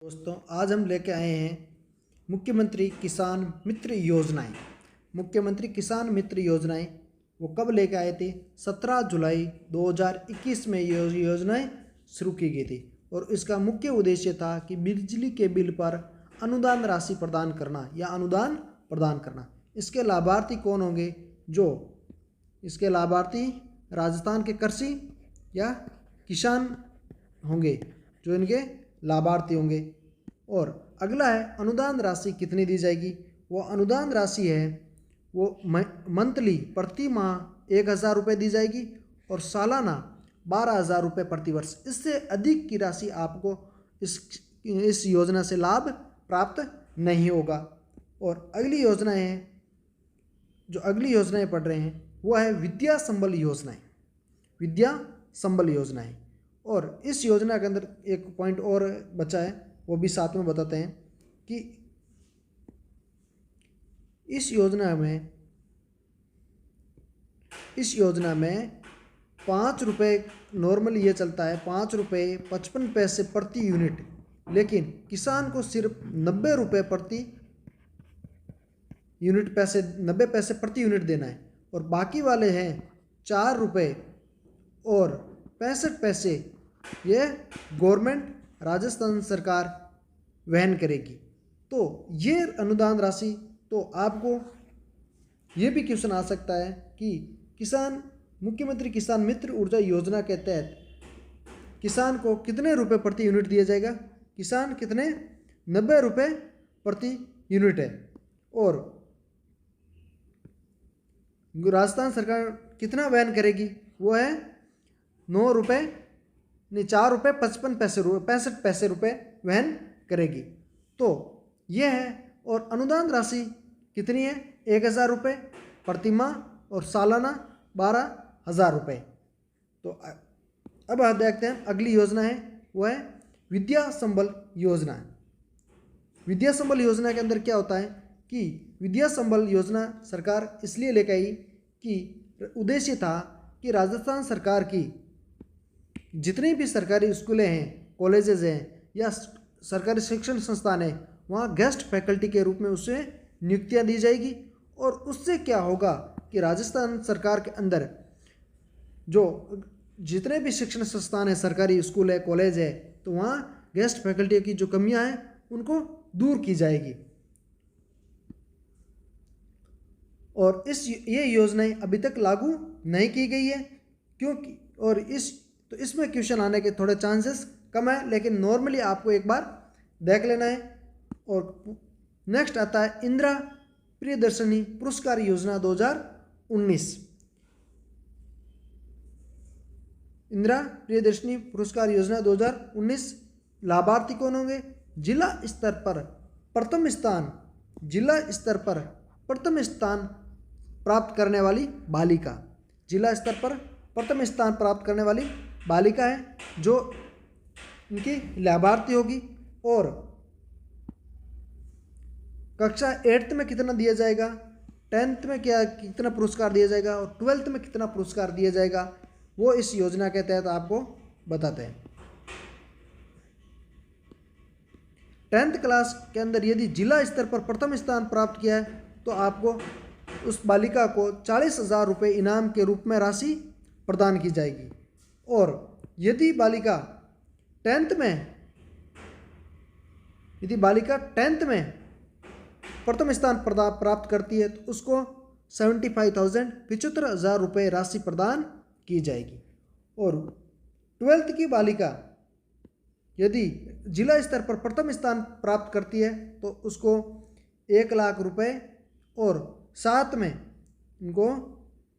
दोस्तों, आज हम लेके आए हैं मुख्यमंत्री किसान मित्र योजनाएं। मुख्यमंत्री किसान मित्र योजनाएं वो कब लेके आए थे? 17 जुलाई 2021 में ये योजनाएं शुरू की गई थी और इसका मुख्य उद्देश्य था कि बिजली के बिल पर अनुदान राशि प्रदान करना या अनुदान प्रदान करना। इसके लाभार्थी कौन होंगे? इसके लाभार्थी राजस्थान के कृषि या किसान होंगे जो इनके लाभार्थी होंगे। और अगला है अनुदान राशि कितनी दी जाएगी। वो अनुदान राशि है वो मंथली प्रति माह 1,000 रुपये दी जाएगी और सालाना 12,000 रुपये प्रति वर्ष। इससे अधिक की राशि आपको इस योजना से लाभ प्राप्त नहीं होगा। और अगली योजनाएं पढ़ रहे हैं वो है विद्या संबल योजनाएं। और इस योजना के अंदर एक पॉइंट और बचा है, वो भी साथ में बताते हैं कि इस योजना में 5 रुपये नॉर्मली ये चलता है, 5 रुपये 55 पैसे प्रति यूनिट, लेकिन किसान को सिर्फ 90 रुपये प्रति यूनिट 90 पैसे प्रति यूनिट देना है। और बाकी वाले हैं 4 रुपये और 65 पैसे ये गवर्नमेंट राजस्थान सरकार वहन करेगी। तो ये अनुदान राशि, तो आपको ये भी क्वेश्चन आ सकता है कि मुख्यमंत्री किसान मित्र ऊर्जा योजना के तहत किसान को कितने रुपए प्रति यूनिट दिया जाएगा? किसान कितने 90 रुपये प्रति यूनिट है। और राजस्थान सरकार कितना वहन करेगी? वो है 4 रुपये 65 पैसे वहन करेगी। तो यह है। और अनुदान राशि कितनी है? 1,000 रुपये प्रति माह और सालाना 12,000 रुपये। तो अब आप देखते हैं अगली योजना है वो है विद्या संबल योजना। विद्या संबल योजना के अंदर क्या होता है कि विद्या संबल योजना सरकार इसलिए लेकर आई कि उद्देश्य था कि राजस्थान सरकार की जितनी भी सरकारी स्कूलें हैं, कॉलेजेस हैं या सरकारी शिक्षण संस्थान है, वहाँ गेस्ट फैकल्टी के रूप में उसे नियुक्तियाँ दी जाएगी। और उससे क्या होगा कि राजस्थान सरकार के अंदर जो जितने भी शिक्षण संस्थान है, सरकारी स्कूल है, कॉलेज है, तो वहाँ गेस्ट फैकल्टी की जो कमियाँ हैं उनको दूर की जाएगी। और ये योजनाएं अभी तक लागू नहीं की गई है क्योंकि तो इसमें क्वेश्चन आने के थोड़े चांसेस कम है, लेकिन नॉर्मली आपको एक बार देख लेना है। और नेक्स्ट आता है इंदिरा प्रियदर्शनी पुरस्कार योजना 2019। इंदिरा प्रियदर्शनी पुरस्कार योजना 2019 लाभार्थी कौन होंगे? जिला स्तर पर प्रथम स्थान प्राप्त करने वाली बालिका। जिला स्तर पर प्रथम स्थान प्राप्त करने वाली बालिका है जो इनकी लाभार्थी होगी। और कक्षा 8th में कितना दिया जाएगा, 10th में कितना पुरस्कार दिया जाएगा और 12th में कितना पुरस्कार दिया जाएगा, वो इस योजना के तहत आपको बताते हैं। 10th क्लास के अंदर यदि जिला स्तर पर प्रथम स्थान प्राप्त किया है तो आपको उस बालिका को 40,000 रुपये इनाम के रूप में राशि प्रदान की जाएगी। और यदि बालिका 10th में प्रथम स्थान प्राप्त करती है तो उसको 75,000 रुपये राशि प्रदान की जाएगी। और 12th की बालिका यदि जिला स्तर पर प्रथम स्थान प्राप्त करती है तो उसको 1,00,000 रुपये और साथ में इनको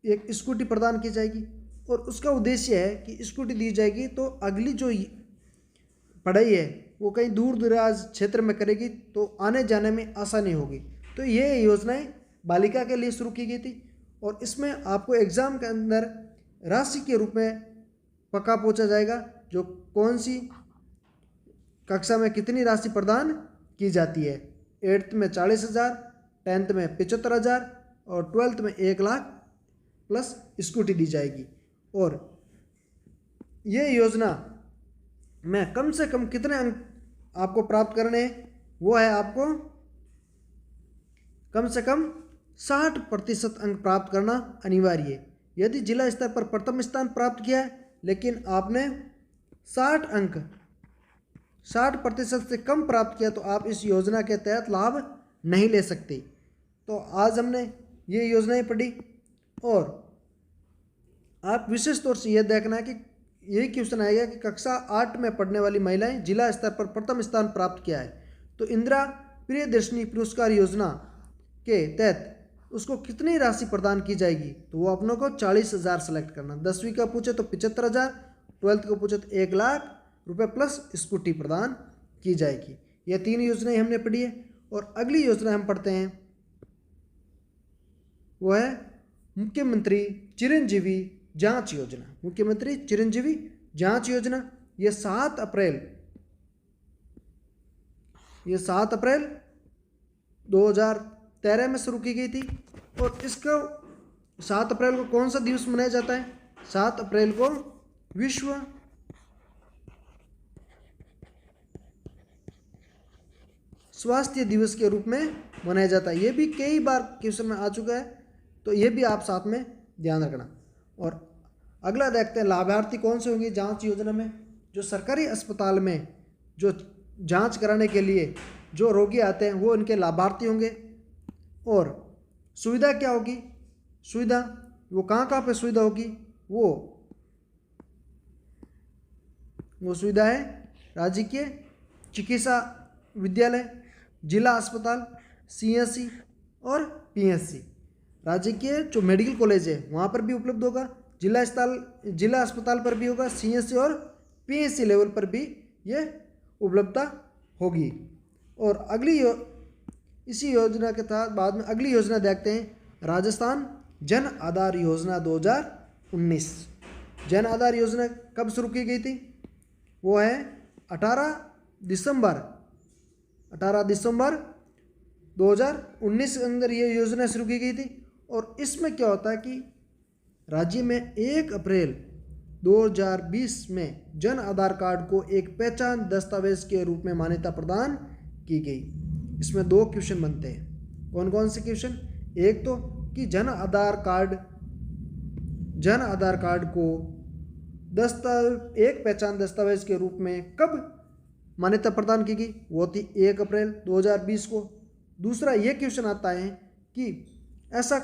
एक स्कूटी प्रदान की जाएगी। और उसका उद्देश्य है कि स्कूटी दी जाएगी तो अगली जो पढ़ाई है वो कहीं दूर दराज क्षेत्र में करेगी तो आने जाने में आसानी होगी। तो ये योजनाएं बालिका के लिए शुरू की गई थी। और इसमें आपको एग्ज़ाम के अंदर राशि के रूप में पक्का पूछा जाएगा जो कौन सी कक्षा में कितनी राशि प्रदान की जाती है। 8th में 40,000, 10th में 75,000 और 12th में 1,00,000 प्लस स्कूटी दी जाएगी। और ये योजना में कम से कम कितने अंक आपको प्राप्त करने हैं वो है आपको कम से कम 60% अंक प्राप्त करना अनिवार्य है। यदि जिला स्तर पर प्रथम स्थान प्राप्त किया है लेकिन आपने 60% से कम प्राप्त किया तो आप इस योजना के तहत लाभ नहीं ले सकते। तो आज हमने ये योजनाएं पढ़ी और आप विशेष तौर से यह देखना है कि यही क्वेश्चन आएगा कि कक्षा 8 में पढ़ने वाली महिलाएं जिला स्तर पर प्रथम स्थान प्राप्त किया है तो इंदिरा प्रियदर्शनी पुरस्कार योजना के तहत उसको कितनी राशि प्रदान की जाएगी, तो वो अपनों को 40,000 सेलेक्ट करना। 10वीं का पूछे तो 75,000, 12th को पूछे तो 1,00,000 रुपये प्लस स्कूटी प्रदान की जाएगी। यह 3 योजनाएं हमने पढ़ी है और अगली योजना हम पढ़ते हैं वो है मुख्यमंत्री चिरंजीवी जांच योजना। मुख्यमंत्री चिरंजीवी जांच योजना ये 7 अप्रैल 2013 में शुरू की गई थी और इसका 7 अप्रैल को कौन सा दिवस मनाया जाता है? 7 अप्रैल को विश्व स्वास्थ्य दिवस के रूप में मनाया जाता है। ये भी कई बार क्वेश्चन में आ चुका है तो ये भी आप साथ में ध्यान रखना। और अगला देखते हैं लाभार्थी कौन से होंगे जांच योजना में। जो सरकारी अस्पताल में जो जांच कराने के लिए जो रोगी आते हैं वो इनके लाभार्थी होंगे। और सुविधा क्या होगी? सुविधा वो कहाँ पे सुविधा होगी? वो सुविधा है राजकीय चिकित्सा विद्यालय, जिला अस्पताल, सीएससी और पीएससी। राजकीय जो मेडिकल कॉलेज है वहाँ पर भी उपलब्ध होगा, जिला अस्पताल पर भी होगा, सीएससी और पीएससी लेवल पर भी ये उपलब्धता होगी। और इसी योजना के तहत बाद में अगली योजना देखते हैं राजस्थान जन आधार योजना 2019। जन आधार योजना कब शुरू की गई थी? वो है 18 दिसंबर 2019 के अंदर ये योजना शुरू की गई थी। और इसमें क्या होता है कि राज्य में 1 अप्रैल 2020 में जन आधार कार्ड को एक पहचान दस्तावेज के रूप में मान्यता प्रदान की गई। इसमें 2 क्वेश्चन बनते हैं। कौन कौन से क्वेश्चन? एक तो कि जन आधार कार्ड को एक पहचान दस्तावेज के रूप में कब मान्यता प्रदान की गई? वो थी 1 अप्रैल 2020 को। दूसरा ये क्वेश्चन आता है कि ऐसा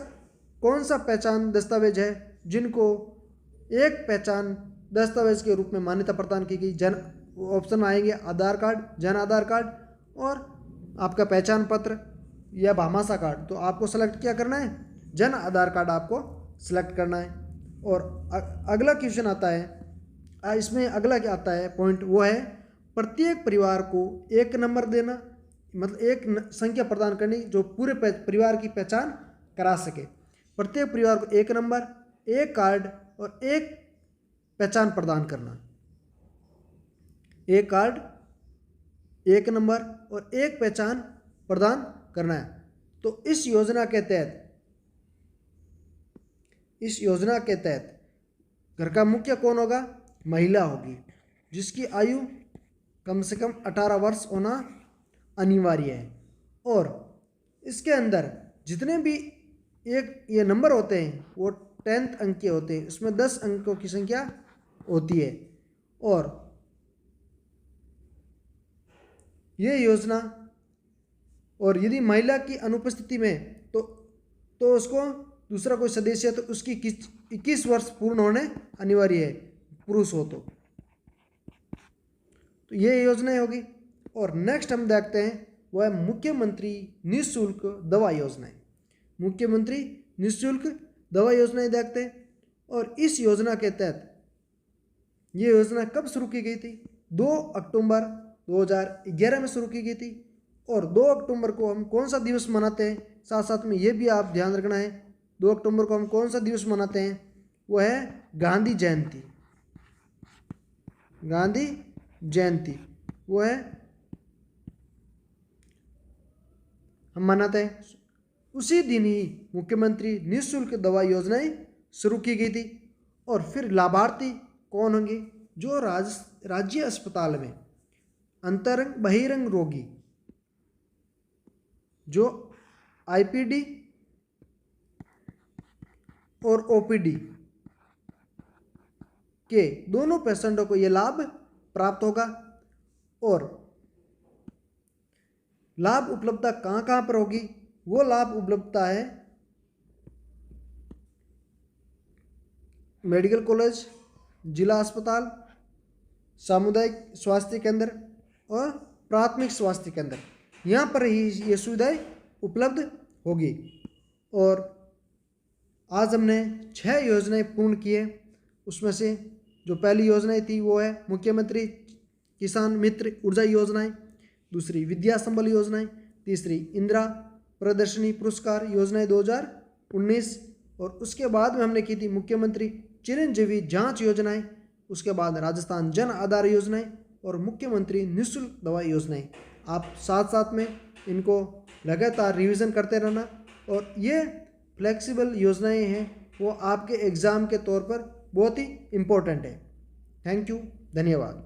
कौन सा पहचान दस्तावेज है जिनको एक पहचान दस्तावेज के रूप में मान्यता प्रदान की गई? ऑप्शन आएंगे आधार कार्ड, जन आधार कार्ड और आपका पहचान पत्र या भामाशाह कार्ड। तो आपको सेलेक्ट क्या करना है? जन आधार कार्ड आपको सेलेक्ट करना है। और अगला क्वेश्चन आता है, इसमें अगला क्या आता है पॉइंट, वो है प्रत्येक परिवार को एक नंबर देना, मतलब एक संख्या प्रदान करनी जो पूरे परिवार की पहचान करा सके। प्रत्येक परिवार को एक नंबर, एक कार्ड और एक पहचान प्रदान करना। एक कार्ड, एक नंबर और एक पहचान प्रदान करना है। तो इस योजना के तहत घर का मुखिया कौन होगा? महिला होगी जिसकी आयु कम से कम 18 वर्ष होना अनिवार्य है। और इसके अंदर जितने भी ये नंबर होते हैं वो 10th अंक के होते हैं, उसमें 10 अंकों की संख्या होती है। और ये योजना, और यदि महिला की अनुपस्थिति में तो उसको दूसरा कोई सदस्य है तो उसकी 21 वर्ष पूर्ण होने अनिवार्य है, पुरुष हो तो ये योजना होगी। और नेक्स्ट हम देखते हैं वो है मुख्यमंत्री निःशुल्क दवा योजनाएं। मुख्यमंत्री निःशुल्क दवा योजनाएं देखते हैं। और इस योजना के तहत ये योजना कब शुरू की गई थी? 2 अक्टूबर 2011 में शुरू की गई थी। और 2 अक्टूबर को हम कौन सा दिवस मनाते हैं, साथ साथ में ये भी आप ध्यान रखना है, 2 अक्टूबर को हम कौन सा दिवस मनाते हैं? वो है गांधी जयंती। गांधी जयंती वो है हम मनाते हैं। उसी दिन ही मुख्यमंत्री निःशुल्क दवा योजनाएं शुरू की गई थी। और फिर लाभार्थी कौन होंगे? जो राज्य अस्पताल में अंतरंग बहिरंग रोगी जो आईपीडी और ओपीडी के दोनों पेशेंटों को यह लाभ प्राप्त होगा। और लाभ उपलब्धता कहाँ कहाँ पर होगी? वो लाभ उपलब्धता है मेडिकल कॉलेज, जिला अस्पताल, सामुदायिक स्वास्थ्य केंद्र और प्राथमिक स्वास्थ्य केंद्र, यहाँ पर ही ये सुविधाएं उपलब्ध होगी। और आज हमने 6 योजनाएं पूर्ण की है। उसमें से जो पहली योजनाएं थी वो है मुख्यमंत्री किसान मित्र ऊर्जा योजनाएं, दूसरी विद्या संबल योजनाएं, तीसरी इंदिरा प्रदर्शनी पुरस्कार योजनाएं 2019, और उसके बाद में हमने की थी मुख्यमंत्री चिरंजीवी जांच योजनाएं, उसके बाद राजस्थान जन आधार योजनाएं और मुख्यमंत्री निःशुल्क दवा योजनाएं। आप साथ साथ में इनको लगातार रिवीजन करते रहना। और ये फ्लेक्सिबल योजनाएं हैं, वो आपके एग्ज़ाम के तौर पर बहुत ही इम्पोर्टेंट है। थैंक यू, धन्यवाद।